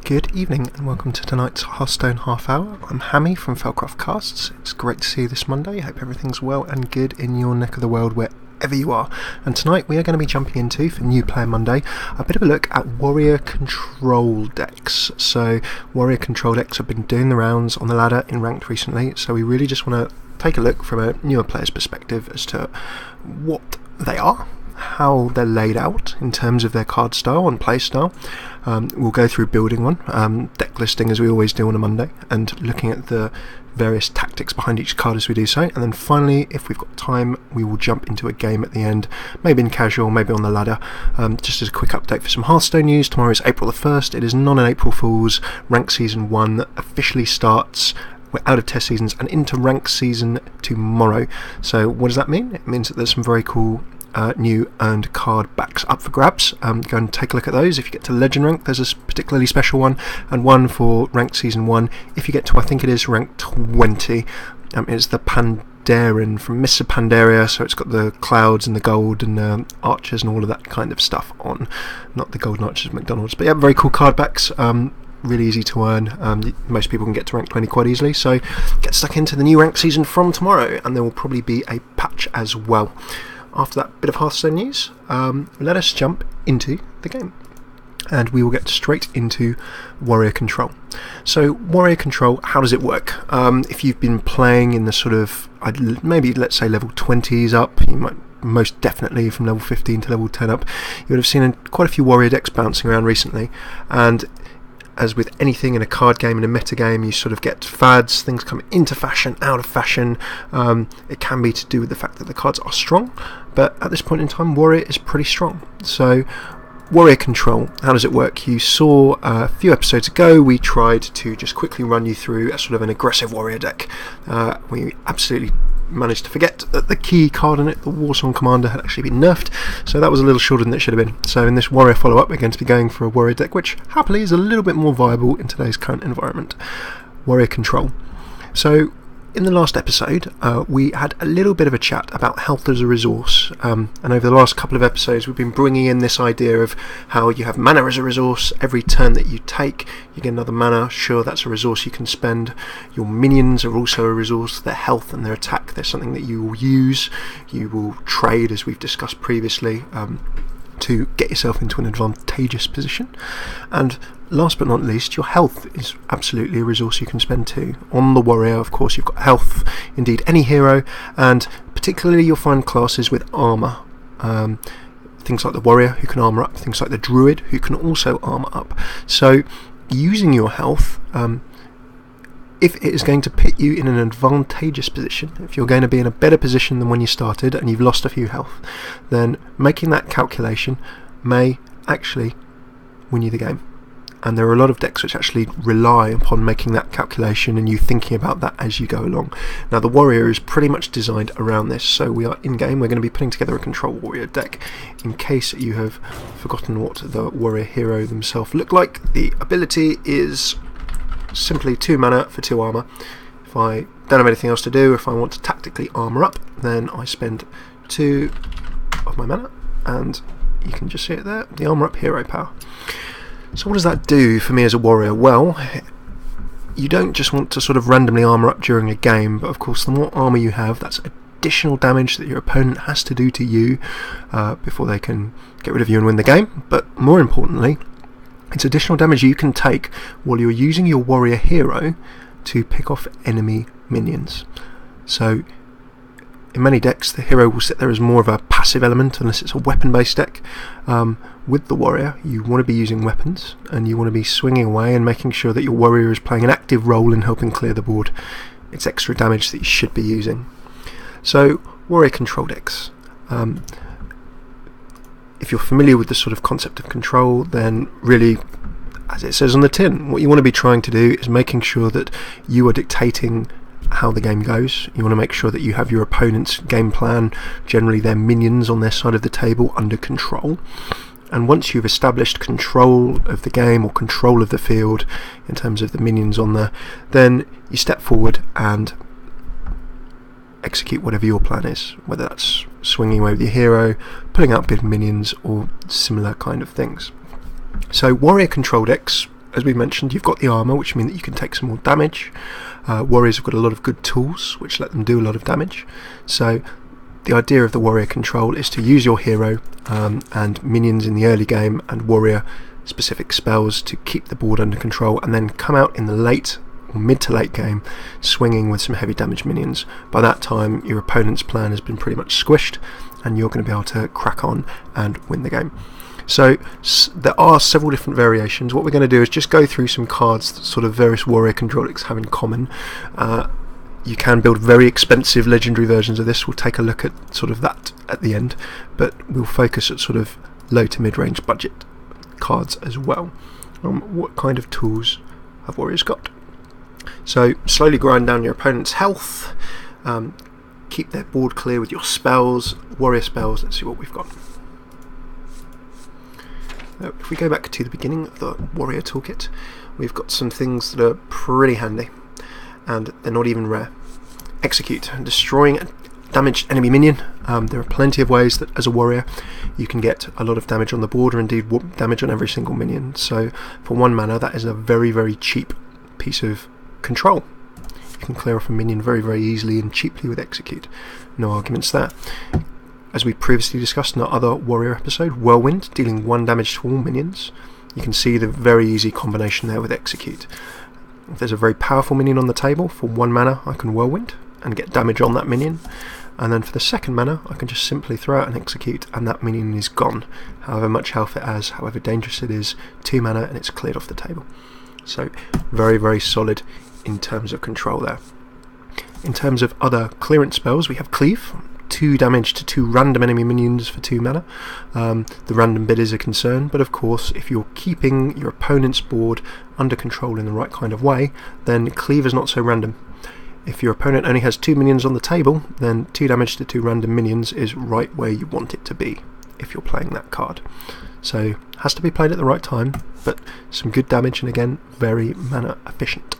Good evening and welcome to tonight's Hearthstone Half Hour. I'm Hammy from Felcroft Casts. It's great to see you this Monday. Hope everything's well and good in your neck of the world wherever you are. And tonight we are going to be jumping into, for New Player Monday, a bit of a look at warrior control decks. So warrior control decks have been doing the rounds on the ladder in ranked recently, so we really just want to take a look from a newer player's perspective as to what they are, how they're laid out in terms of their card style and play style. We'll go through building one, deck listing as we always do on a Monday, and looking at the various tactics behind each card as we do so. And then finally, if we've got time, we will jump into a game at the end, maybe in casual, maybe on the ladder. Just as a quick update for some Hearthstone news, tomorrow is April the 1st. It is not an April Fool's. Rank Season 1 officially starts. We're out of test seasons and into rank season tomorrow. So what does that mean? It means that there's some very cool new earned card backs up for grabs. Go and take a look at those. If you get to legend rank, there's a particularly special one, and one for rank season 1 if you get to, I think it is rank 20. It's the Pandaren from Mists of Pandaria, so it's got the clouds and the gold and archers and all of that kind of stuff on. Not the golden archers of McDonald's, but yeah, very cool card backs. Really easy to earn. Most people can get to rank 20 quite easily, so get stuck into the new rank season from tomorrow, and there will probably be a patch as well. After that bit of Hearthstone news, let us jump into the game, and we will get straight into warrior control. So warrior control, how does it work? If you've been playing in the sort of, maybe let's say level 20s up, you might most definitely from level 15 to level 10 up, you would have seen quite a few warrior decks bouncing around recently, and as with anything in a card game, in a meta game, you sort of get fads, things come into fashion, out of fashion. It can be to do with the fact that the cards are strong, but at this point in time, warrior is pretty strong. So warrior control, how does it work? You saw a few episodes ago, we tried to just quickly run you through a sort of an aggressive warrior deck. We absolutely managed to forget that the key card in it, the Warsong Commander, had actually been nerfed, so that was a little shorter than it should have been. So in this warrior follow-up, we're going to be going for a warrior deck which happily is a little bit more viable in today's current environment. Warrior control. So in the last episode, we had a little bit of a chat about health as a resource, and over the last couple of episodes we've been bringing in this idea of how you have mana as a resource. Every turn that you take, you get another mana. Sure, that's a resource you can spend. Your minions are also a resource. Their health and their attack, they're something that you will use. You will trade, as we've discussed previously, to get yourself into an advantageous position. And last but not least, your health is absolutely a resource you can spend too. On the warrior, of course, you've got health, indeed any hero, and particularly you'll find classes with armour. Things like the warrior, who can armour up, things like the druid, who can also armour up. So using your health, if it is going to put you in an advantageous position, if you're going to be in a better position than when you started and you've lost a few health, then making that calculation may actually win you the game. And there are a lot of decks which actually rely upon making that calculation and you thinking about that as you go along. Now the warrior is pretty much designed around this, so we are in game, we're going to be putting together a control warrior deck. In case you have forgotten what the warrior hero themselves look like, the ability is simply 2 mana for 2 armour. If I don't have anything else to do, if I want to tactically armour up, then I spend 2 of my mana, and you can just see it there, the armour up hero power. So what does that do for me as a warrior? Well, you don't just want to sort of randomly armour up during a game, but of course the more armour you have, that's additional damage that your opponent has to do to you before they can get rid of you and win the game. But more importantly, it's additional damage you can take while you're using your warrior hero to pick off enemy minions. So in many decks the hero will sit there as more of a passive element unless it's a weapon based deck. With the warrior you want to be using weapons and you want to be swinging away and making sure that your warrior is playing an active role in helping clear the board. It's extra damage that you should be using. So warrior control decks. If you're familiar with the sort of concept of control, then really, as it says on the tin, what you want to be trying to do is making sure that you are dictating how the game goes. You want to make sure that you have your opponent's game plan, generally their minions on their side of the table, under control. And once you've established control of the game or control of the field in terms of the minions on there, then you step forward and execute whatever your plan is, whether that's swinging away with your hero, pulling out big minions, or similar kind of things. So warrior control decks as we mentioned, you've got the armour, which means that you can take some more damage. Warriors have got a lot of good tools, which let them do a lot of damage. So the idea of the warrior control is to use your hero and minions in the early game and warrior specific spells to keep the board under control, and then come out in the late or mid to late game swinging with some heavy damage minions. By that time your opponent's plan has been pretty much squished and you're going to be able to crack on and win the game. So there are several different variations. What we're going to do is just go through some cards that sort of various warrior controlics have in common. You can build very expensive legendary versions of this. We'll take a look at sort of that at the end, but we'll focus at sort of low to mid-range budget cards as well. What kind of tools have warriors got? So slowly grind down your opponent's health, keep their board clear with your spells, warrior spells. Let's see what we've got. If we go back to the beginning of the warrior toolkit, we've got some things that are pretty handy, and they're not even rare. Execute, destroying a damaged enemy minion. There are plenty of ways that as a warrior you can get a lot of damage on the board, or indeed damage on every single minion. So for 1 mana that is a very, very cheap piece of control. You can clear off a minion very, very easily and cheaply with execute. No arguments there. As we previously discussed in our other warrior episode, Whirlwind, dealing 1 damage to all minions. You can see the very easy combination there with execute. If there's a very powerful minion on the table, for 1 mana I can Whirlwind and get damage on that minion, and then for the 2nd mana I can just simply throw out an execute and that minion is gone. However much health it has, however dangerous it is, 2 mana and it's cleared off the table. So very, very solid in terms of control there. In terms of other clearance spells, we have Cleave, 2 damage to 2 random enemy minions for 2 mana. The random bit is a concern, but of course if you're keeping your opponent's board under control in the right kind of way, then Cleave is not so random. If your opponent only has 2 minions on the table, then 2 damage to 2 random minions is right where you want it to be if you're playing that card. So has to be played at the right time, but some good damage, and again very mana efficient.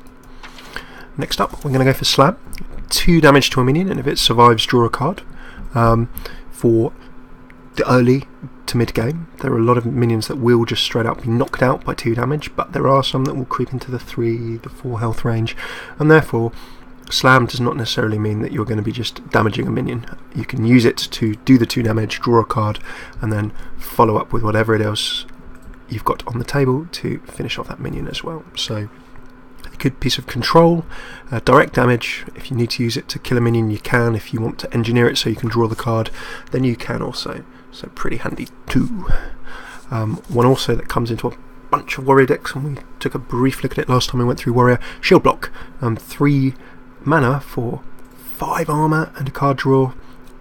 Next up we're going to go for Slam. 2 damage to a minion, and if it survives, draw a card. For the early to mid game there are a lot of minions that will just straight up be knocked out by 2 damage, but there are some that will creep into the 3, the 4 health range, and therefore Slam does not necessarily mean that you're going to be just damaging a minion. You can use it to do the 2 damage, draw a card, and then follow up with whatever it else you've got on the table to finish off that minion as well. So a good piece of control. Direct damage, if you need to use it to kill a minion you can. If you want to engineer it so you can draw the card, then you can also. So pretty handy too. One also that comes into a bunch of warrior decks, and we took a brief look at it last time we went through warrior. Shield Block, 3 mana for 5 armour and a card draw.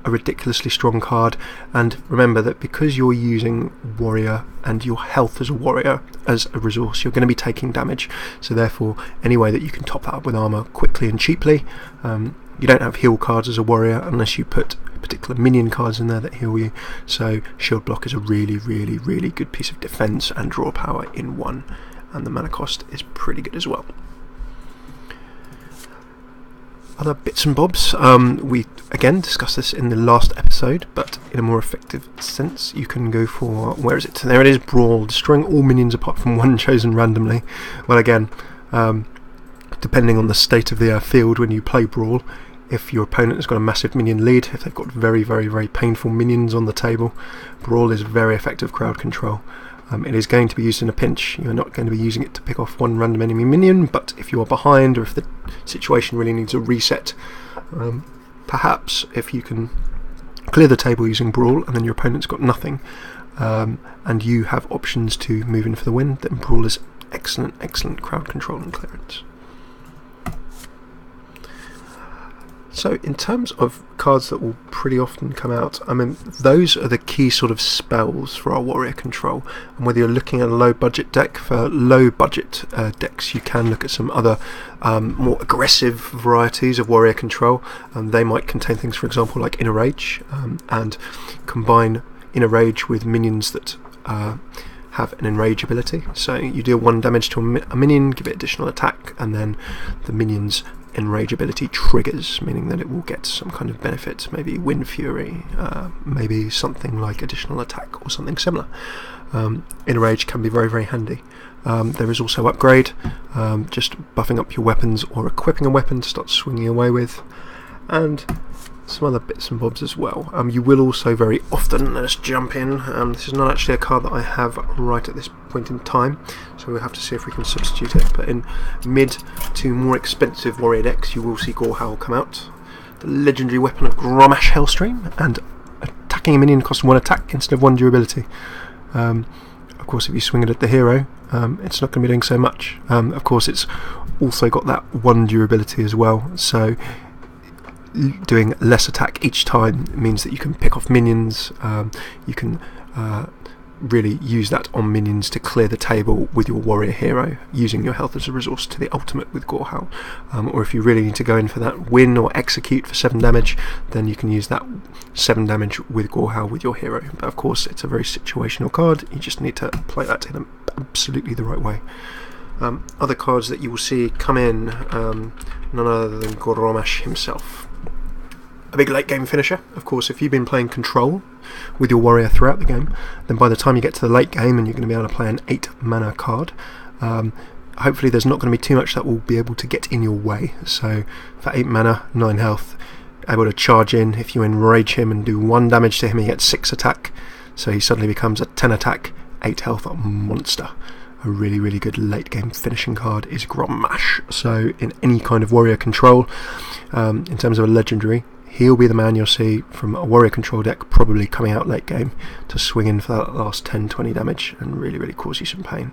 A ridiculously strong card, and remember that because you're using warrior and your health as a warrior as a resource, you're going to be taking damage, so therefore any way that you can top that up with armour quickly and cheaply. You don't have heal cards as a warrior unless you put particular minion cards in there that heal you, so Shield Block is a really, really, really good piece of defence and draw power in one, and the mana cost is pretty good as well. Other bits and bobs, we again discussed this in the last episode, but in a more effective sense. You can go for, where is it? There it is, Brawl, destroying all minions apart from 1 chosen randomly. Well, again, depending on the state of the field when you play Brawl, if your opponent has got a massive minion lead, if they've got very, very, very painful minions on the table, Brawl is very effective crowd control. It is going to be used in a pinch. You're not going to be using it to pick off 1 random enemy minion, but if you are behind, or if the situation really needs a reset, perhaps if you can clear the table using Brawl and then your opponent's got nothing, and you have options to move in for the win, then Brawl is excellent, excellent crowd control and clearance. So in terms of cards that will pretty often come out, I mean, those are the key sort of spells for our warrior control. And whether you're looking at a low budget deck, for low budget decks you can look at some other more aggressive varieties of warrior control. They might contain things, for example, like Inner Rage, and combine Inner Rage with minions that have an enrage ability. So you deal 1 damage to a minion, give it additional attack, and then the minion's enrage ability triggers, meaning that it will get some kind of benefit, maybe Wind Fury, maybe something like additional attack or something similar. Enrage can be very, very handy. There is also upgrade, just buffing up your weapons or equipping a weapon to start swinging away with, and some other bits and bobs as well. You will also very often, let's jump in, this is not actually a card that I have right at this point in time, so we'll have to see if we can substitute it, but in mid to more expensive warrior decks you will see Gorehowl come out. The legendary weapon of Grommash Hellstream, and attacking a minion costs 1 attack instead of 1 durability. Of course, if you swing it at the hero, it's not going to be doing so much. Of course, it's also got that 1 durability as well, so doing less attack each time means that you can pick off minions. You can really use that on minions to clear the table with your warrior hero, using your health as a resource to the ultimate with Gorehowl. Or if you really need to go in for that win or execute for 7 damage, then you can use that 7 damage with Gorehowl with your hero. But of course, it's a very situational card. You just need to play that in absolutely the right way. Other cards that you will see come in, none other than Grommash himself. A big late game finisher. Of course, if you've been playing control with your warrior throughout the game, then by the time you get to the late game and you're going to be able to play an 8 mana card, hopefully there's not going to be too much that will be able to get in your way. So for 8 mana, 9 health, able to charge in. If you enrage him and do 1 damage to him, he gets 6 attack, so he suddenly becomes a 10 attack, 8 health monster. A really, really good late game finishing card is Grommash. So in any kind of warrior control, in terms of a legendary, he'll be the man you'll see from a warrior control deck probably coming out late game to swing in for that last 10-20 damage and really, really cause you some pain.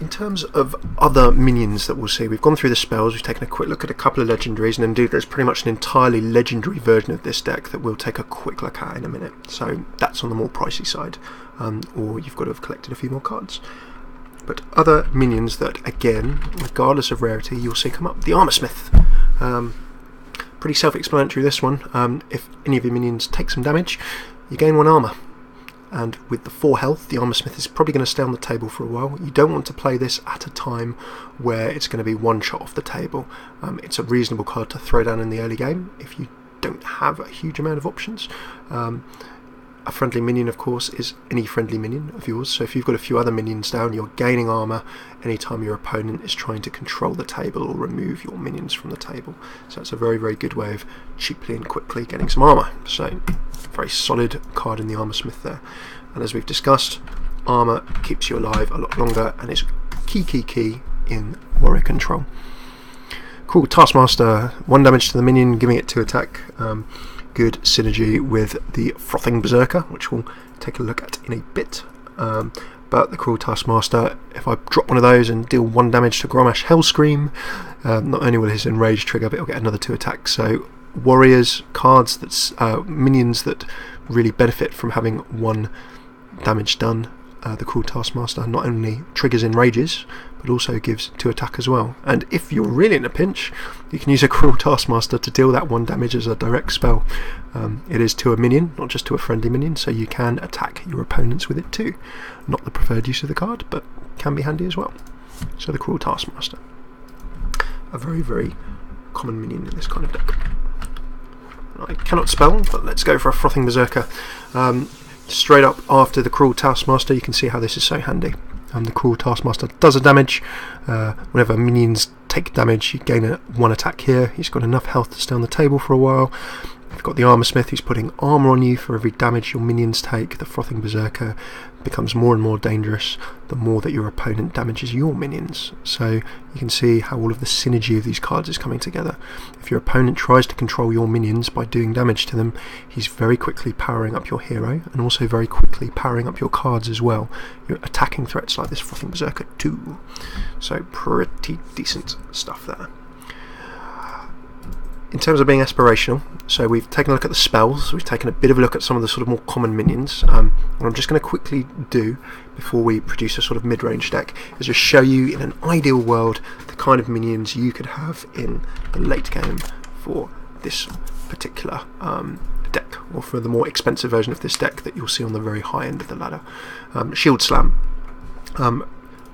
In terms of other minions that we'll see, we've gone through the spells, we've taken a quick look at a couple of legendaries, and indeed there's pretty much an entirely legendary version of this deck that we'll take a quick look at in a minute. So that's on the more pricey side, or you've got to have collected a few more cards. But other minions that, again, regardless of rarity, you'll see come up. The Armorsmith. Pretty self-explanatory, this one. If any of your minions take some damage, you gain 1 armour. And with the 4 health, the Armorsmith is probably going to stay on the table for a while. You don't want to play this at a time where it's going to be one shot off the table. It's a reasonable card to throw down in the early game if you don't have a huge amount of options. A friendly minion, of course, is any friendly minion of yours, so if you've got a few other minions down, you're gaining armour anytime your opponent is trying to control the table or remove your minions from the table. So it's a very, very good way of cheaply and quickly getting some armour. So, very solid card in the Armorsmith there. And as we've discussed, armour keeps you alive a lot longer and is key in warrior control. Cool, Taskmaster, 1 damage to the minion, giving it 2 attack. Good synergy with the Frothing Berserker, which we'll take a look at in a bit. But the Cruel Taskmaster, if I drop one of those and deal 1 damage to Grommash Hellscream, not only will his Enrage trigger, but he'll get another 2 attacks. So warriors, cards, that's minions that really benefit from having 1 damage done. The Cruel Taskmaster not only triggers Enrages, but also gives 2 attack as well. And if you're really in a pinch, you can use a Cruel Taskmaster to deal that 1 damage as a direct spell. It is to a minion, not just to a friendly minion, so you can attack your opponents with it too. Not the preferred use of the card, but can be handy as well. So the Cruel Taskmaster. A very, very common minion in this kind of deck. I cannot spell, but let's go for a Frothing Berserker. Straight up after the Cruel Taskmaster, you can see how this is so handy. The Cruel Taskmaster does a damage. Whenever minions take damage, you gain 1 attack here. He's got enough health to stay on the table for a while. You've got the Armorsmith who's putting armour on you for every damage your minions take. The Frothing Berserker becomes more and more dangerous the more that your opponent damages your minions. So you can see how all of the synergy of these cards is coming together. If your opponent tries to control your minions by doing damage to them, he's very quickly powering up your hero and also very quickly powering up your cards as well. You're attacking threats like this Frothing Berserker too. So pretty decent stuff there. In terms of being aspirational, so we've taken a look at the spells, we've taken a bit of a look at some of the sort of more common minions. What I'm just going to quickly do before we produce a sort of mid-range deck is just show you in an ideal world the kind of minions you could have in the late game for this particular deck, or for the more expensive version of this deck that you'll see on the very high end of the ladder. Shield Slam.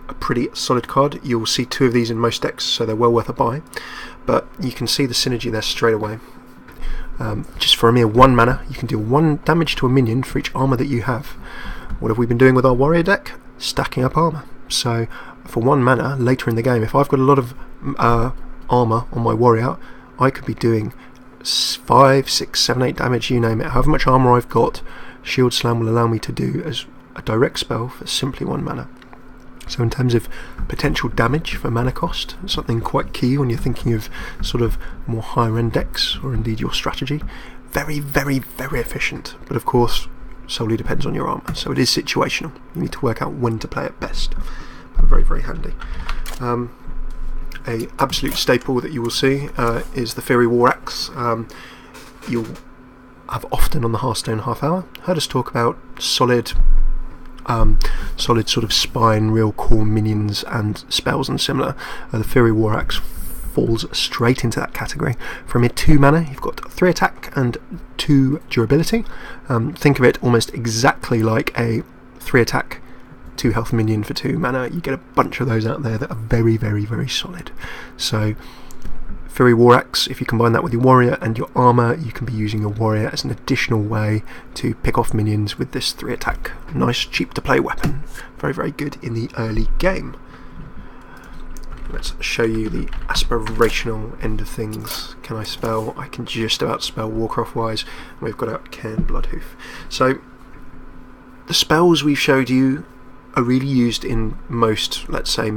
A pretty solid card. You'll see 2 of these in most decks, so they're well worth a buy. But you can see the synergy there straight away. Just for a mere 1 mana, you can deal 1 damage to a minion for each armour that you have. what have we been doing with our warrior deck? Stacking up armour. So for 1 mana later in the game, if I've got a lot of armour on my warrior, I could be doing 5, 6, 7, 8 damage, you name it. However much armour I've got, Shield Slam will allow me to do as a direct spell for simply 1 mana. So in terms of potential damage for mana cost, something quite key when you're thinking of sort of more higher end decks, or indeed your strategy. Very, very, very efficient, but of course solely depends on your armour, so it is situational. You need to work out when to play it best, but very, very handy. A absolute staple that you will see is the Fiery War Axe. You'll have often on the Hearthstone half hour heard us talk about solid sort of spine, real core minions and spells and similar. The Fiery War Axe falls straight into that category. For a mid 2 mana, you've got 3 attack and 2 durability. Think of it almost exactly like a 3 attack, 2 health minion for 2 mana. You get a bunch of those out there that are very, very, very solid. So Fiery War Axe, if you combine that with your warrior and your armour, you can be using your warrior as an additional way to pick off minions with this 3 attack. Nice, cheap to play weapon. Very, very good in the early game. Let's show you the aspirational end of things. Can I spell? I can just about spell Warcraft-wise. We've got out Cairn Bloodhoof. So the spells we've showed you are really used in most, let's say,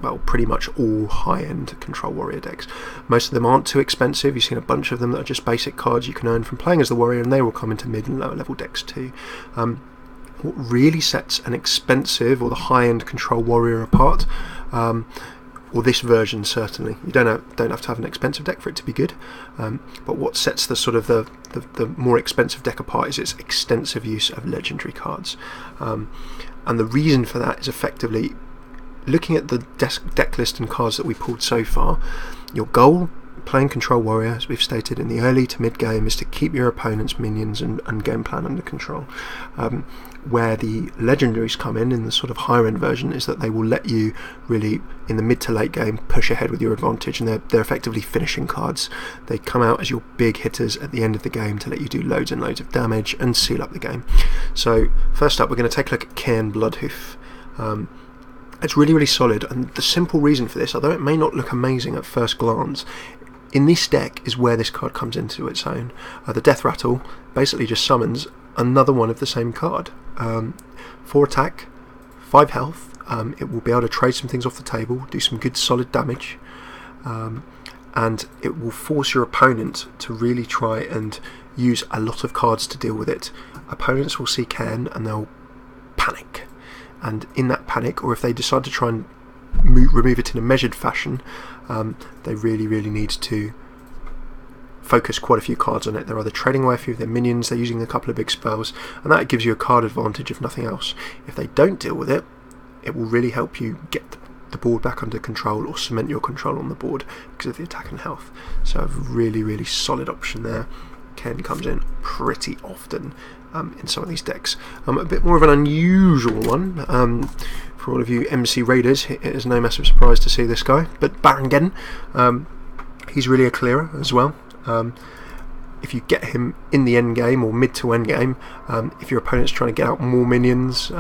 well, pretty much all high-end Control Warrior decks. Most of them aren't too expensive. You've seen a bunch of them that are just basic cards you can earn from playing as the warrior, and they will come into mid and lower level decks too. What really sets an expensive or the high-end Control Warrior apart, or this version certainly, you don't have to have an expensive deck for it to be good, but what sets the sort of the more expensive deck apart is its extensive use of legendary cards, and the reason for that is effectively looking at the deck list and cards that we pulled so far. Your goal playing Control Warrior, as we've stated in the early to mid game, is to keep your opponent's minions and game plan under control. Where the legendaries come in the sort of higher end version is that they will let you really, in the mid to late game, push ahead with your advantage, and they're effectively finishing cards. They come out as your big hitters at the end of the game to let you do loads and loads of damage and seal up the game. So first up, we're going to take a look at Cairn Bloodhoof. It's really, really solid, and the simple reason for this, although it may not look amazing at first glance, in this deck is where this card comes into its own. The Death Rattle basically just summons another one of the same card. 4 attack, 5 health. It will be able to trade some things off the table, do some good solid damage, and it will force your opponent to really try and use a lot of cards to deal with it. Opponents will see Cairn and they'll panic, and in that panic, or if they decide to try and remove it in a measured fashion, they really, really need to focus quite a few cards on it. They're either trading away a few of their minions, they're using a couple of big spells, and that gives you a card advantage if nothing else. If they don't deal with it, it will really help you get the board back under control or cement your control on the board because of the attack and health. So a really, really solid option there. Ken comes in pretty often in some of these decks. A bit more of an unusual one for all of you MC Raiders. It is no massive surprise to see this guy, but Baron Geddon, he's really a clearer as well. If you get him in the end game or mid to end game, if your opponent's trying to get out more minions,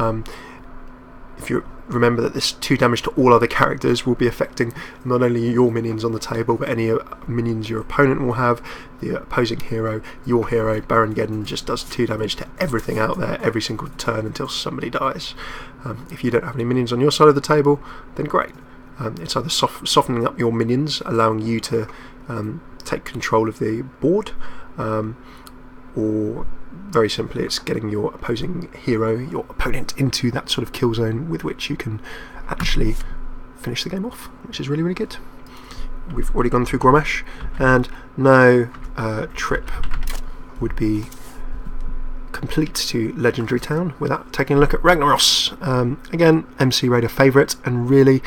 if you remember that this 2 damage to all other characters will be affecting not only your minions on the table but any minions your opponent will have. The opposing hero, your hero, Baron Geddon, just does 2 damage to everything out there every single turn until somebody dies. If you don't have any minions on your side of the table, then great. It's either softening up your minions, allowing you to take control of the board, or very simply it's getting your opposing hero, your opponent, into that sort of kill zone with which you can actually finish the game off, which is really, really good. We've already gone through Grommash, and no trip would be complete to Legendary Town without taking a look at Ragnaros. Again, MC Raider favourite, and really,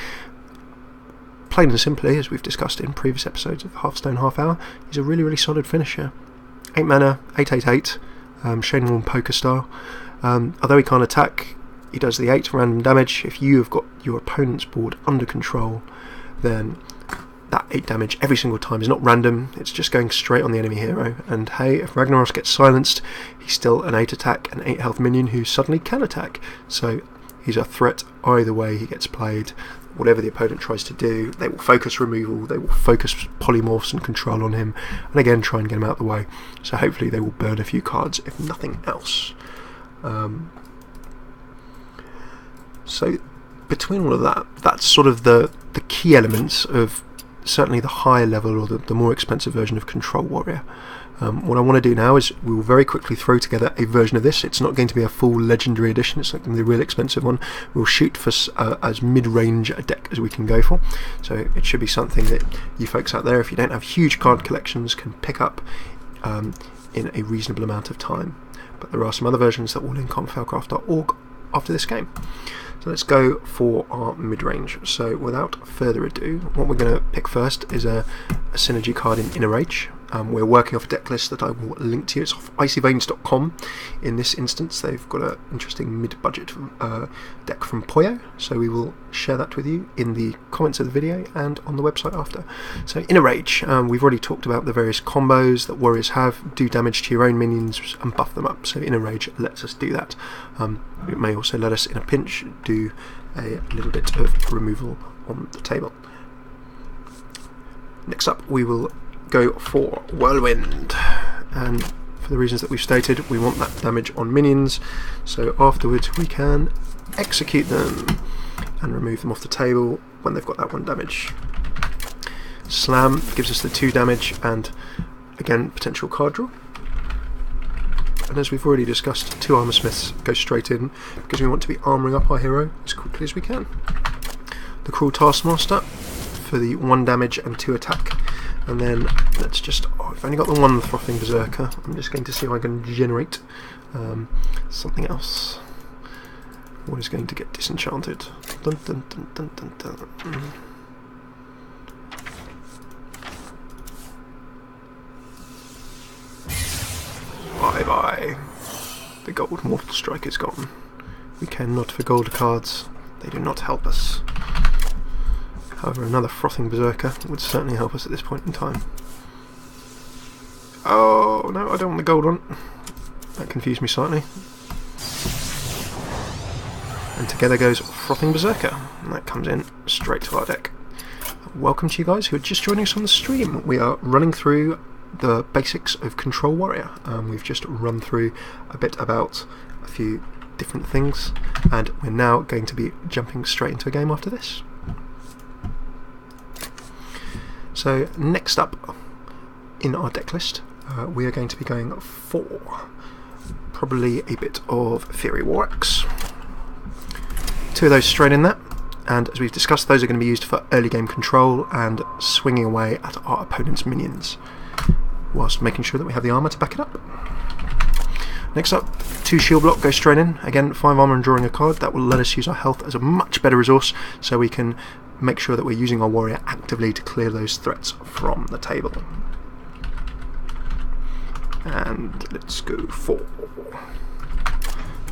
plain and simply, as we've discussed in previous episodes of Hearthstone Half Hour, he's a really, really solid finisher. 8 mana, 888, Shane Warne Poker style. Although he can't attack, he does the 8 random damage. If you have got your opponent's board under control, then that 8 damage every single time is not random, it's just going straight on the enemy hero. And hey, if Ragnaros gets silenced, he's still an 8 attack, an 8 health minion who suddenly can attack. So he's a threat either way he gets played. Whatever the opponent tries to do, they will focus removal, they will focus polymorphs and control on him, and again try and get him out of the way. So hopefully they will burn a few cards, if nothing else. So between all of that, that's sort of the key elements of certainly the higher level or the more expensive version of Control Warrior. What I want to do now is we will very quickly throw together a version of this. It's not going to be a full legendary edition, it's not going to be the real expensive one. We'll shoot for as mid-range a deck as we can go for. So it should be something that you folks out there, if you don't have huge card collections, can pick up in a reasonable amount of time. But there are some other versions that will link on Felcraft.org after this game. So let's go for our mid-range. So without further ado, what we're going to pick first is a synergy card in Inner Rage. We're working off a deck list that I will link to you. It's off icyveins.com. In this instance, they've got an interesting mid-budget deck from Poyo, so we will share that with you in the comments of the video and on the website after. So Inner Rage, we've already talked about the various combos that warriors have, do damage to your own minions and buff them up. So Inner Rage lets us do that. It may also let us, in a pinch, do a little bit of removal on the table. Next up, we will go for Whirlwind, and for the reasons that we've stated, we want that damage on minions, so afterwards we can execute them and remove them off the table when they've got that 1 damage. Slam gives us the 2 damage and again potential card draw. And as we've already discussed, 2 Armor Smiths go straight in because we want to be armouring up our hero as quickly as we can. The Cruel Taskmaster for the 1 damage and 2 attack. And then let's just, I've only got the 1 Frothing Berserker. I'm just going to see if I can generate something else. What is going to get disenchanted? Dun, dun, dun, dun, dun, dun. Bye bye. The gold Mortal Strike is gone. We care not for gold cards, they do not help us. However, another Frothing Berserker would certainly help us at this point in time. Oh no, I don't want the gold one. That confused me slightly. And together goes Frothing Berserker, and that comes in straight to our deck. Welcome to you guys who are just joining us on the stream. We are running through the basics of Control Warrior. We've just run through a bit about a few different things, and we're now going to be jumping straight into a game after this. So next up in our deck list, we are going to be going for probably a bit of Fury War Axe. 2 of those straight in there, and as we've discussed, those are going to be used for early game control and swinging away at our opponent's minions, whilst making sure that we have the armour to back it up. Next up, 2 shield block go straight in. Again, 5 armour and drawing a card. That will let us use our health as a much better resource, so we can make sure that we're using our warrior actively to clear those threats from the table. And let's go for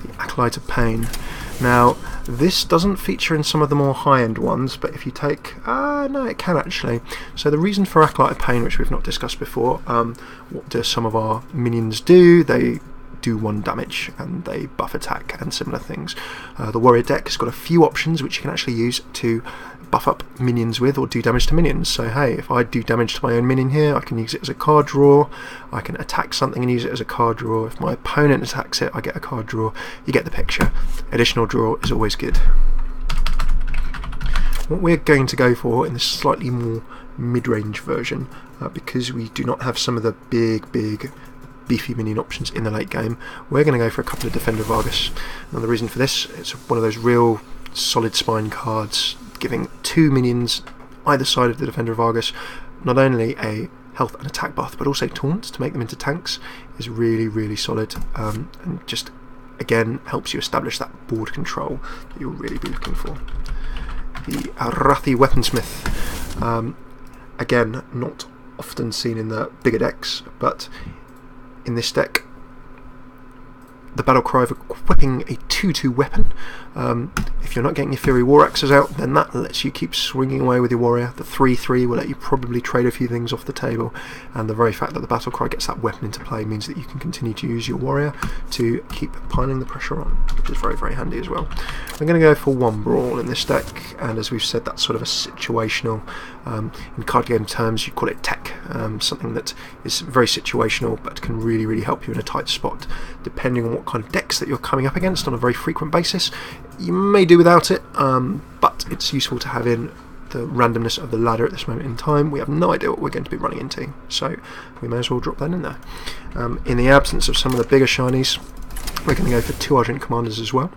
the Acolyte of Pain. Now, this doesn't feature in some of the more high-end ones, but if you take... no, it can actually. So the reason for Acolyte of Pain, which we've not discussed before, what do some of our minions do? They do 1 damage and they buff attack and similar things. The warrior deck has got a few options which you can actually use to buff up minions with or do damage to minions. So hey, if I do damage to my own minion here, I can use it as a card draw. I can attack something and use it as a card draw. If my opponent attacks it, I get a card draw. You get the picture. Additional draw is always good. What we're going to go for in this slightly more mid-range version, because we do not have some of the big beefy minion options in the late game, we're going to go for a couple of Defender of Argus. And the reason for this, it's one of those real solid spine cards, giving 2 minions either side of the Defender of Argus not only a health and attack buff, but also taunts to make them into tanks, is really solid, and just again helps you establish that board control that you'll really be looking for. The Arathi Weaponsmith, again not often seen in the bigger decks, but in this deck, the battle cry of equipping a 2/2 weapon. If you're not getting your Fury War Axes out, then that lets you keep swinging away with your warrior. The 3/3 will let you probably trade a few things off the table, and the very fact that the battle cry gets that weapon into play means that you can continue to use your warrior to keep piling the pressure on, which is very, very handy as well. We're going to go for 1 Brawl in this deck, and as we've said, that's sort of a situational, in card game terms you call it tech, something that is very situational but can really, really help you in a tight spot. Depending on what kind of decks that you're coming up against on a very frequent basis, you may do without it, but it's useful to have in the randomness of the ladder at this moment in time. We have no idea what we're going to be running into, so we may as well drop that in there. In the absence of some of the bigger shinies, we're going to go for 2 Argent Commanders as well.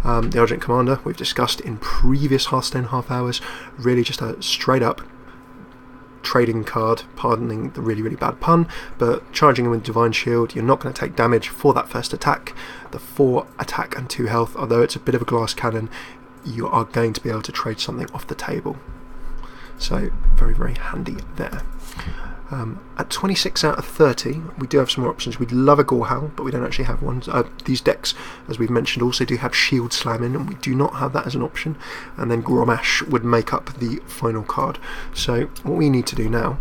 The Argent Commander we've discussed in previous Hearthstone half hours, really just a straight up trading card, pardoning the really, really bad pun, but charging him with Divine Shield, you're not going to take damage for that first attack. The 4 attack and 2 health, although it's a bit of a glass cannon, you are going to be able to trade something off the table. So very, very handy there. At 26 out of 30, we do have some more options. We'd love a Gorehowl, but we don't actually have one. These decks, as we've mentioned, also do have Shield Slamming, and we do not have that as an option. And then Grommash would make up the final card. So what we need to do now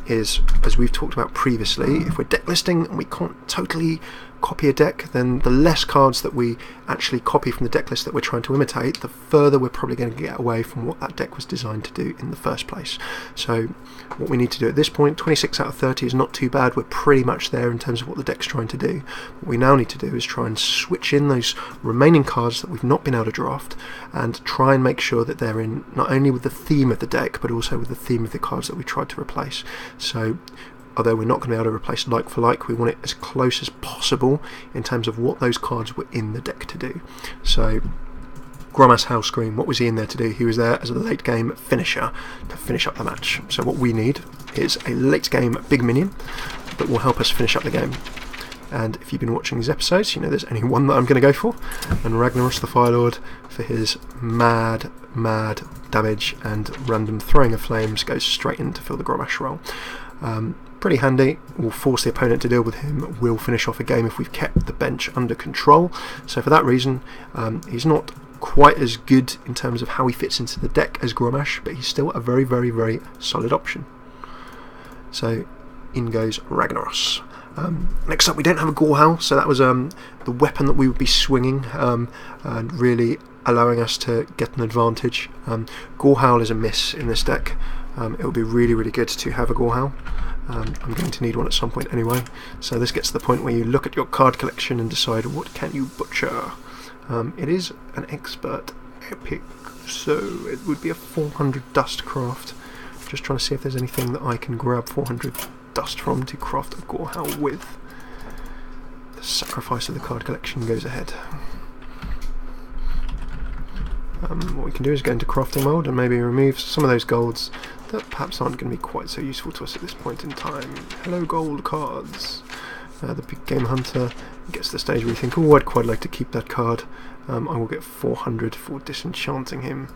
is, as we've talked about previously, if we're deck listing and we can't totally copy a deck, then the less cards that we actually copy from the deck list that we're trying to imitate, the further we're probably going to get away from what that deck was designed to do in the first place. So what we need to do at this point, 26 out of 30 is not too bad. We're pretty much there in terms of what the deck's trying to do. What we now need to do is try and switch in those remaining cards that we've not been able to draft, and try and make sure that they're in not only with the theme of the deck, but also with the theme of the cards that we tried to replace. So although we're not going to be able to replace like for like, we want it as close as possible in terms of what those cards were in the deck to do. So Grommash Hellscream, what was he in there to do? He was there as a late game finisher to finish up the match. So what we need is a late game big minion that will help us finish up the game. And if you've been watching these episodes, you know there's only one that I'm going to go for, and Ragnaros the Firelord, for his mad damage and random throwing of flames, goes straight in to fill the Grommash role. Pretty handy, will force the opponent to deal with him, will finish off a game if we've kept the bench under control. So for that reason, he's not quite as good in terms of how he fits into the deck as Grommash, but he's still a very, very, very solid option. So in goes Ragnaros. Next up, we don't have a Gorehowl, so that was the weapon that we would be swinging and really allowing us to get an advantage. Gorehowl is a miss in this deck. It would be really, really good to have a Gorehowl. I'm going to need one at some point anyway, so this gets to the point where you look at your card collection and decide what can you butcher. It is an expert epic, so it would be a 400 dust craft. Just trying to see if there's anything that I can grab 400 dust from to craft a Gorehowl with. The sacrifice of the card collection goes ahead. What we can do is go into crafting mode and maybe remove some of those golds that perhaps aren't going to be quite so useful to us at this point in time. Hello gold cards. The big game hunter gets to the stage where you think, oh, I'd quite like to keep that card. I will get 400 for disenchanting him.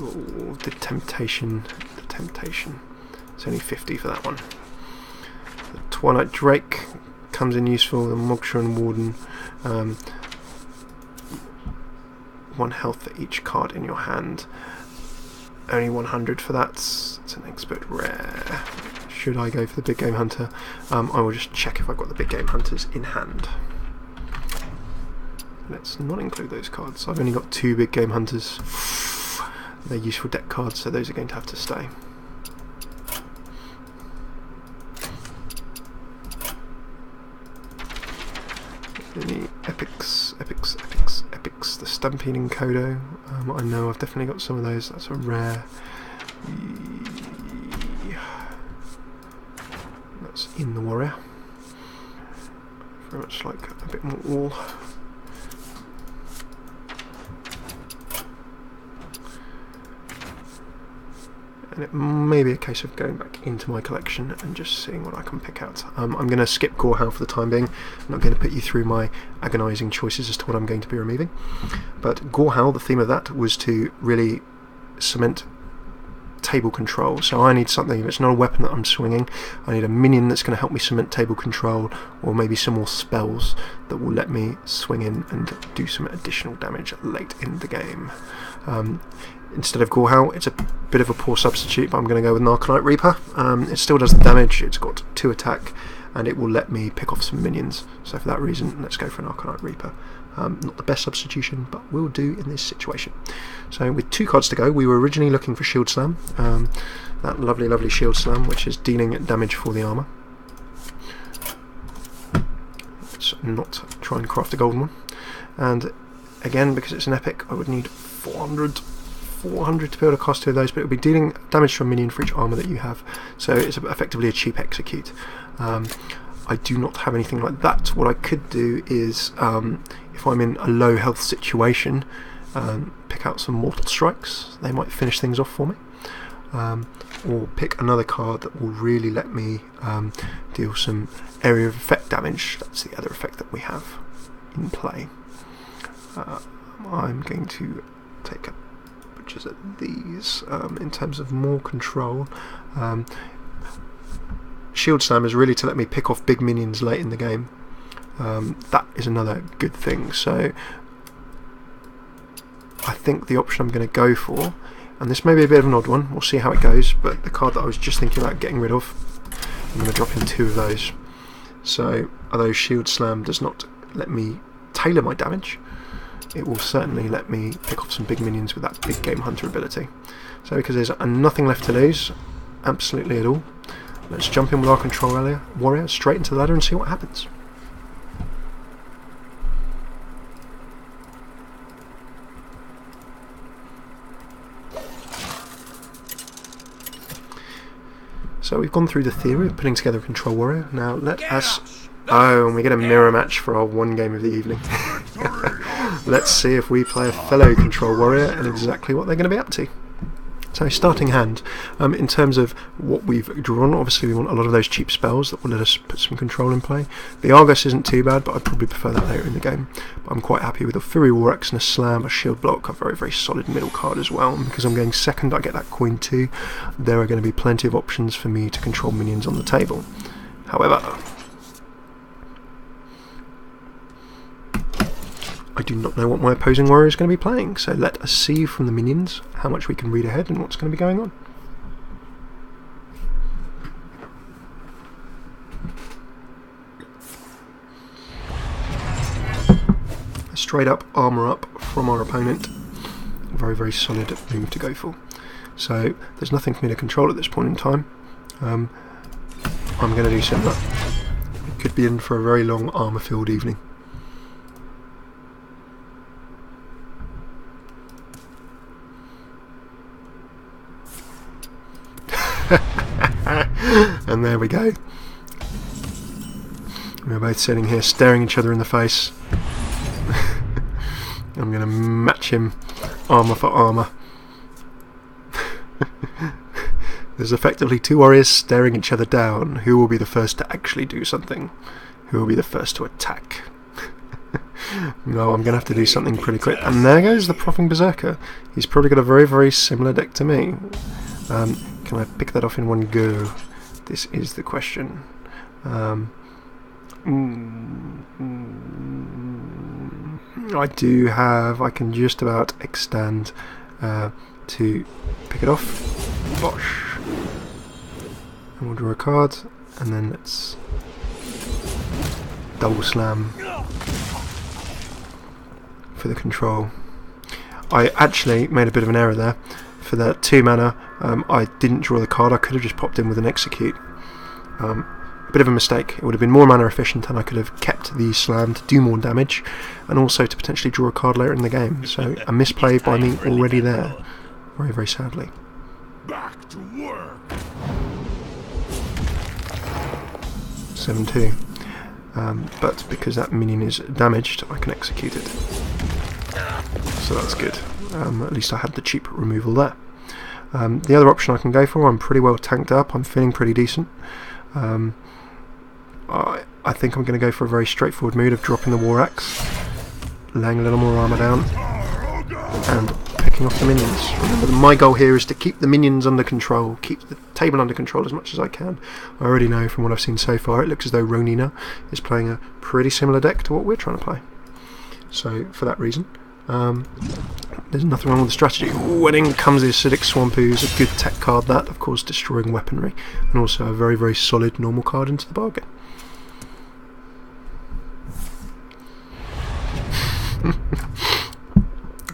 Oh, the temptation. It's only 50 for that one. The Twilight Drake comes in useful. The Mogshire Warden. 1 health for each card in your hand. Only 100 for that. It's an expert rare. Should I go for the big game hunter? I will just check if I've got the big game hunters in hand. Let's not include those cards. I've only got 2 big game hunters. They're useful deck cards, so those are going to have to stay. Any epics, the Stampeding Kodo. I know I've definitely got some of those. That's a rare. That's in the warrior. Very much like a bit more wall. And it may be a case of going back into my collection and just seeing what I can pick out. I'm going to skip Gorehowl for the time being. I'm not going to put you through my agonising choices as to what I'm going to be removing. But Gorehowl, the theme of that was to really cement table control. So I need something, if it's not a weapon that I'm swinging, I need a minion that's going to help me cement table control, or maybe some more spells that will let me swing in and do some additional damage late in the game. Instead of Gorehowl, it's a bit of a poor substitute, but I'm going to go with an Arcanite Reaper. It still does the damage, it's got 2 attack, and it will let me pick off some minions. So for that reason, let's go for an Arcanite Reaper. Not the best substitution, but will do in this situation. So with 2 cards to go, we were originally looking for Shield Slam, that lovely Shield Slam, which is dealing damage for the armour. Let's not try and craft a golden one. And again, because it's an epic, I would need 400 to be able to cast 2 of those, but it will be dealing damage to a minion for each armour that you have. So it's effectively a cheap execute. I do not have anything like that. What I could do is, if I'm in a low health situation, pick out some Mortal Strikes. They might finish things off for me. Or pick another card that will really let me deal some area of effect damage. That's the other effect that we have in play. I'm going to take a pictures at these in terms of more control. Shield Slam is really to let me pick off big minions late in the game. That is another good thing. So I think the option I'm going to go for, and this may be a bit of an odd one, we'll see how it goes, but the card that I was just thinking about getting rid of, I'm going to drop in 2 of those. So although Shield Slam does not let me tailor my damage, it will certainly let me pick off some big minions with that big game hunter ability. So because there's nothing left to lose, absolutely at all, let's jump in with our control warrior straight into the ladder and see what happens. So we've gone through the theory of putting together a control warrior. Now let us... Oh, and we get a mirror match for our 1 game of the evening. Let's see if we play a fellow control warrior and exactly what they're going to be up to. So starting hand, in terms of what we've drawn, obviously we want a lot of those cheap spells that will let us put some control in play. The Argus isn't too bad, but I'd probably prefer that later in the game. But I'm quite happy with a Fury War Axe and a Slam, a Shield Block, a very solid middle card as well. And because I'm going second, I get that coin too. There are going to be plenty of options for me to control minions on the table. However, I do not know what my opposing warrior is going to be playing, so let us see from the minions how much we can read ahead and what's going to be going on. A straight up armour up from our opponent. Very solid move to go for. So there's nothing for me to control at this point in time. I'm going to do similar. It could be in for a very long armour filled evening. And there we go. We're both sitting here staring each other in the face. I'm going to match him armour for armour. There's effectively 2 warriors staring each other down. Who will be the first to actually do something? Who will be the first to attack? No, I'm going to have to do something pretty quick. And there goes the Proffing Berserker. He's probably got a very similar deck to me. Can I pick that off in one go? This is the question. I do have... I can just about extend to pick it off. Bosh. And we'll draw a card, and then let's double slam for the control. I actually made a bit of an error there. For that 2 mana, I didn't draw the card. I could have just popped in with an execute. A bit of a mistake. It would have been more mana efficient, and I could have kept the slam to do more damage, and also to potentially draw a card later in the game. So a misplay by me already there. Very sadly. Back to work. 7-2. But because that minion is damaged, I can execute it. So that's good. At least I had the cheap removal there. The other option I can go for, I'm pretty well tanked up, I'm feeling pretty decent. I think I'm going to go for a very straightforward mood of dropping the War Axe, laying a little more armour down, and picking off the minions. Remember, my goal here is to keep the minions under control, keep the table under control as much as I can. I already know from what I've seen so far, it looks as though Ronina is playing a pretty similar deck to what we're trying to play. So, for that reason, there's nothing wrong with the strategy. Ooh, and in comes the Acidic Swampoo's a good tech card, that, of course, destroying weaponry, and also a very, very solid normal card into the bargain.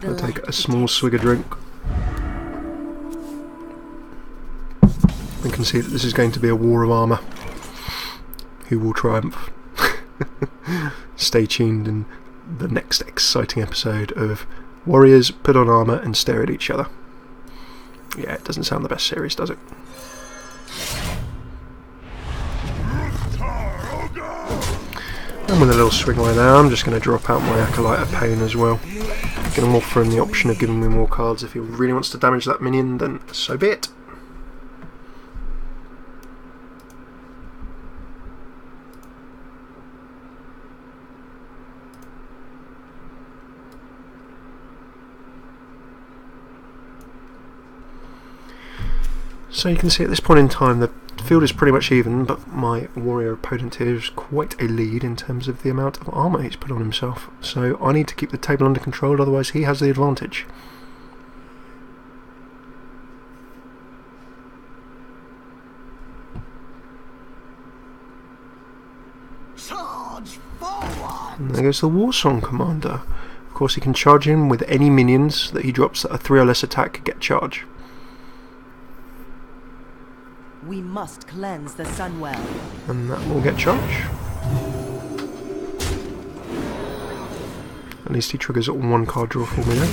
I'll take a small swig of drink. We can see that this is going to be a war of armour. Who will triumph? Stay tuned in the next exciting episode of Warriors Put on Armour and Stare at Each Other. Yeah, it doesn't sound the best series, does it? And with a little swing away there, I'm just going to drop out my Acolyte of Pain as well. Going to offer him the option of giving me more cards. If he really wants to damage that minion, then so be it. So you can see at this point in time the field is pretty much even, but my warrior opponent here is quite a lead in terms of the amount of armour he's put on himself. So I need to keep the table under control, otherwise he has the advantage. Charge forward! And there goes the Warsong Commander. Of course he can charge in with any minions that he drops that a 3 or less attack get charge. We must cleanse the Sunwell. And that will get charge. At least he triggers it on one card draw for me then.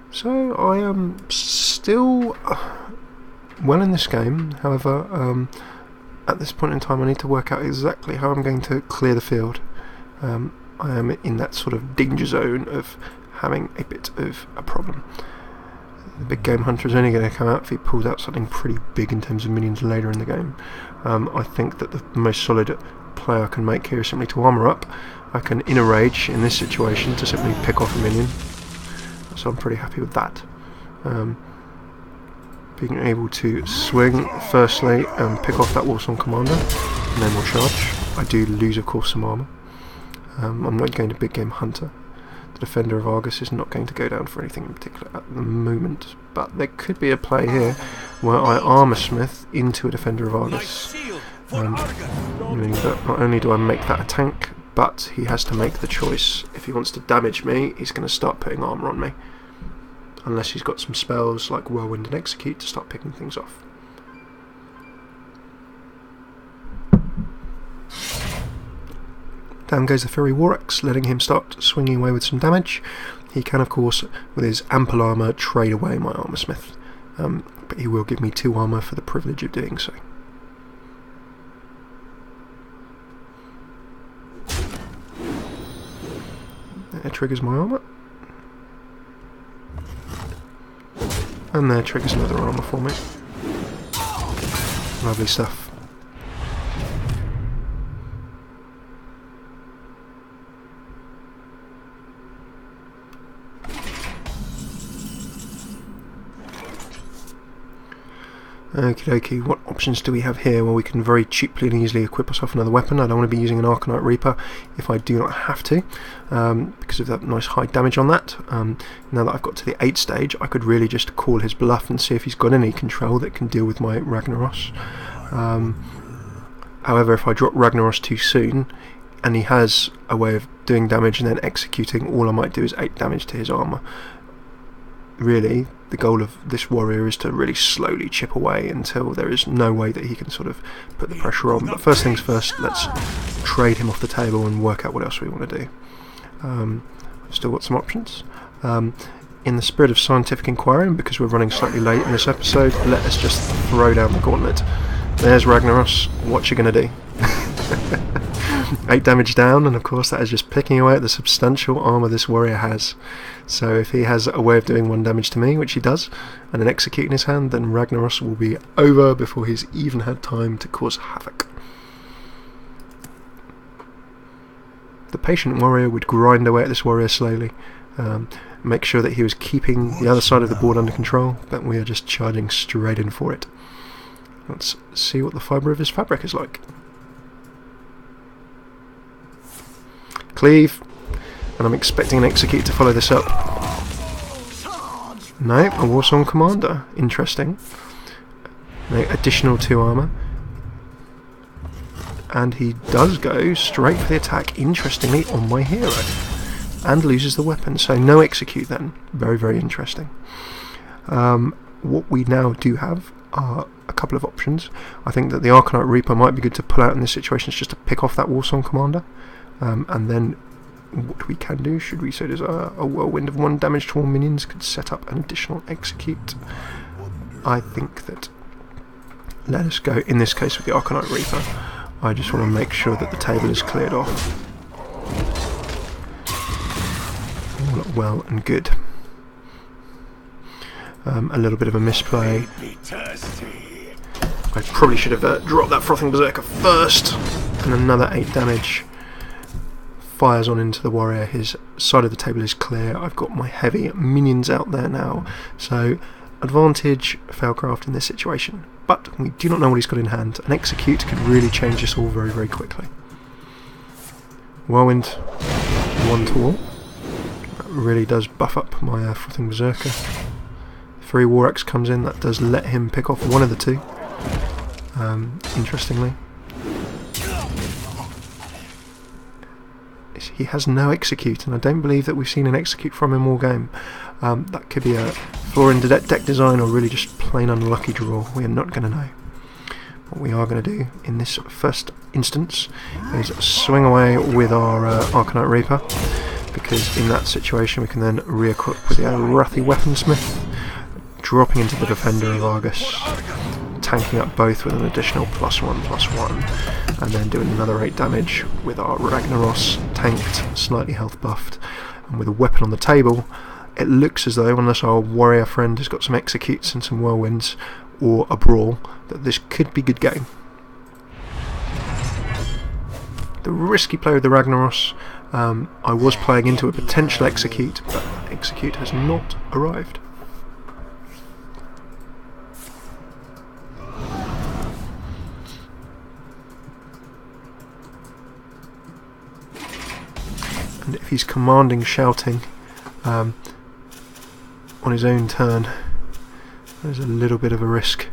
So I am still well in this game. However, at this point in time I need to work out exactly how I'm going to clear the field. I am in that sort of danger zone of having a bit of a problem. The big game hunter is only going to come out if he pulls out something pretty big in terms of minions later in the game. I think that the most solid play I can make here is simply to armour up. I can inner rage in this situation to simply pick off a minion, so I'm pretty happy with that. Being able to swing firstly and pick off that Warsong Commander, and then we'll charge. I do lose of course some armour. I'm not going to big game hunter. The Defender of Argus is not going to go down for anything in particular at the moment, but there could be a play here where I Armour Smith into a Defender of Argus, meaning that not only do I make that a tank, but he has to make the choice. If he wants to damage me, he's going to start putting armour on me, unless he's got some spells like Whirlwind and Execute to start picking things off. Down goes the Fury Warax, letting him start swinging away with some damage. He can, of course, with his ample armour, trade away my Armour Smith, but he will give me 2 armour for the privilege of doing so. There triggers my armour, and there triggers another armour for me. Lovely stuff. Okie dokie, what options do we have here? Well, we can very cheaply and easily equip ourselves another weapon. I don't want to be using an Arcanite Reaper if I do not have to, because of that nice high damage on that. Now that I've got to the 8th stage, I could really just call his bluff and see if he's got any control that can deal with my Ragnaros. However, if I drop Ragnaros too soon, and he has a way of doing damage and then executing, all I might do is 8 damage to his armour. Really, the goal of this warrior is to really slowly chip away until there is no way that he can sort of put the pressure on. But first things first, let's trade him off the table and work out what else we want to do. I've still got some options. In the spirit of scientific inquiry, and because we're running slightly late in this episode, let us just throw down the gauntlet. There's Ragnaros, what you going to do? 8 damage down, and of course that is just picking away at the substantial armour this warrior has. So if he has a way of doing 1 damage to me, which he does, and an execute in his hand, then Ragnaros will be over before he's even had time to cause havoc. the patient warrior would grind away at this warrior slowly, make sure that he was keeping the other side of the board under control, but we are just charging straight in for it. Let's see what the fibre of his fabric is like. Cleave, and I'm expecting an execute to follow this up. No, a Warsong Commander. Interesting. No, additional 2 armour. And he does go straight for the attack, interestingly, on my hero. And loses the weapon, so no execute then. Very, very interesting. What we now do have are a couple of options. I think that the Arcanite Reaper might be good to pull out in this situation, just to pick off that Warsong Commander. And then what we can do, should we say there's a whirlwind of 1 damage to all minions, could set up an additional execute. I think that, let us go, in this case with the Arcanite Reaper. I just want to make sure that the table is cleared off. All well and good. A little bit of a misplay. I probably should have dropped that Frothing Berserker first. And another 8 damage. Fires on into the warrior. His side of the table is clear. I've got my heavy minions out there now. So, advantage Failcraft in this situation. But we do not know what he's got in hand. An execute could really change this all very, very quickly. Whirlwind, 1 to all. That really does buff up my Frothing Berserker. 3 War Axe comes in, that does let him pick off one of the 2. Interestingly. He has no execute, and I don't believe that we've seen an execute from him all game. That could be a flaw in the deck design, or really just plain unlucky draw. We are not going to know. What we are going to do in this first instance is swing away with our Arcanite Reaper, because in that situation we can then re-equip with the Arathi Weaponsmith, dropping into the Defender of Argus, tanking up both with an additional +1/+1, and then doing another 8 damage with our Ragnaros, tanked, slightly health buffed, and with a weapon on the table. It looks as though, unless our warrior friend has got some executes and some whirlwinds, or a brawl, that this could be good game. The risky play with the Ragnaros, I was playing into a potential execute, but execute has not arrived. And if he's commanding shouting on his own turn, there's a little bit of a risk.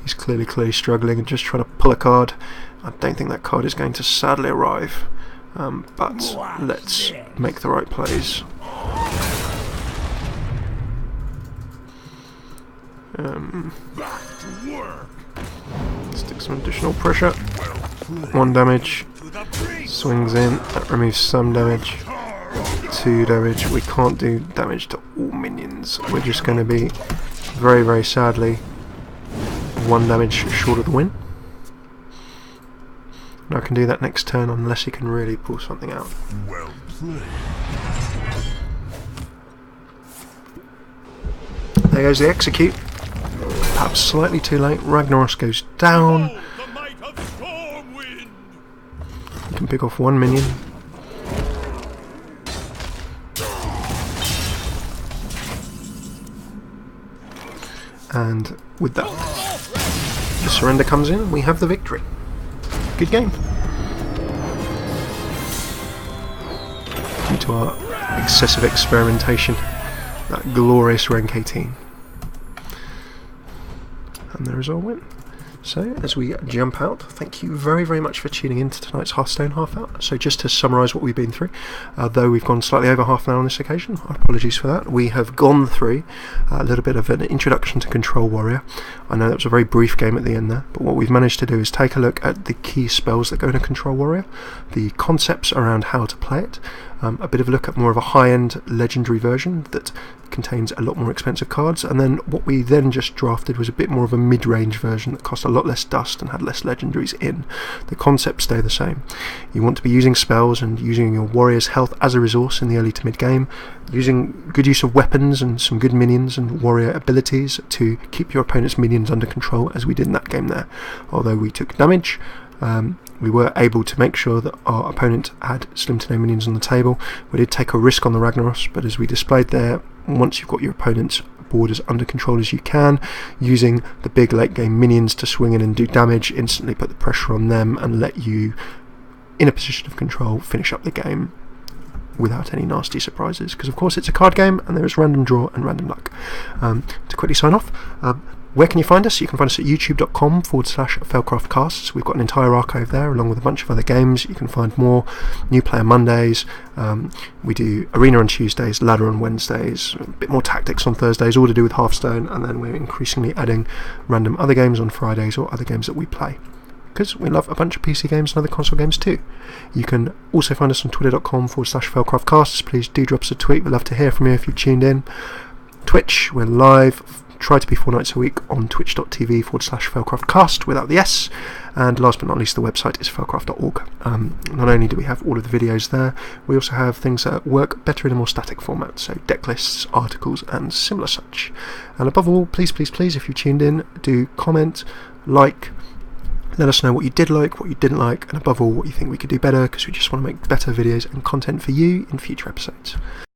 He's clearly struggling and just trying to pull a card. I don't think that card is going to sadly arrive, but let's make the right plays. Stick some additional pressure. 1 damage. Swings in. That removes some damage. 2 damage. We can't do damage to all minions. We're just going to be very, very sadly 1 damage short of the win. And I can do that next turn unless he can really pull something out. Well played. There goes the execute. Perhaps slightly too late. Ragnaros goes down. You can pick off 1 minion. And with that, the surrender comes in and we have the victory. Good game. Due to our excessive experimentation, that glorious rank 18. And there is our win. So, as we jump out, thank you very, very much for tuning in to tonight's Hearthstone half hour. So just to summarise what we've been through, though we've gone slightly over half an hour on this occasion, apologies for that. We have gone through a little bit of an introduction to Control Warrior. I know that was a very brief game at the end there, but what we've managed to do is take a look at the key spells that go into Control Warrior, the concepts around how to play it, a bit of a look at more of a high-end legendary version that contains a lot more expensive cards, and then what we then just drafted was a bit more of a mid-range version that cost a lot less dust and had less legendaries in. The concepts stay the same. You want to be using spells and using your warrior's health as a resource in the early to mid-game, using good use of weapons and some good minions and warrior abilities to keep your opponent's minions under control, as we did in that game there. Although we took damage, We were able to make sure that our opponent had slim to no minions on the table. We did take a risk on the Ragnaros, but as we displayed there, once you've got your opponent's board as under control as you can, using the big late game minions to swing in and do damage, instantly put the pressure on them and let you, in a position of control, finish up the game without any nasty surprises, because of course it's a card game and there is random draw and random luck. To quickly sign off, where can you find us? You can find us at youtube.com/Felcraftcasts. We've got an entire archive there along with a bunch of other games. You can find more New Player Mondays. We do Arena on Tuesdays, Ladder on Wednesdays, a bit more Tactics on Thursdays, all to do with Hearthstone, and then we're increasingly adding random other games on Fridays or other games that we play, because we love a bunch of PC games and other console games too. You can also find us on twitter.com/Felcraftcasts. Please do drop us a tweet. We'd love to hear from you if you've tuned in. Twitch, we're live. Try to be 4 nights a week on twitch.tv/Felcraftcast without the S. And last but not least, the website is felcraft.org. Not only do we have all of the videos there, we also have things that work better in a more static format, so deck lists, articles, and similar such. And above all, please, please, please, if you tuned in, do comment, like, let us know what you did like, what you didn't like, and above all, what you think we could do better, because we just want to make better videos and content for you in future episodes.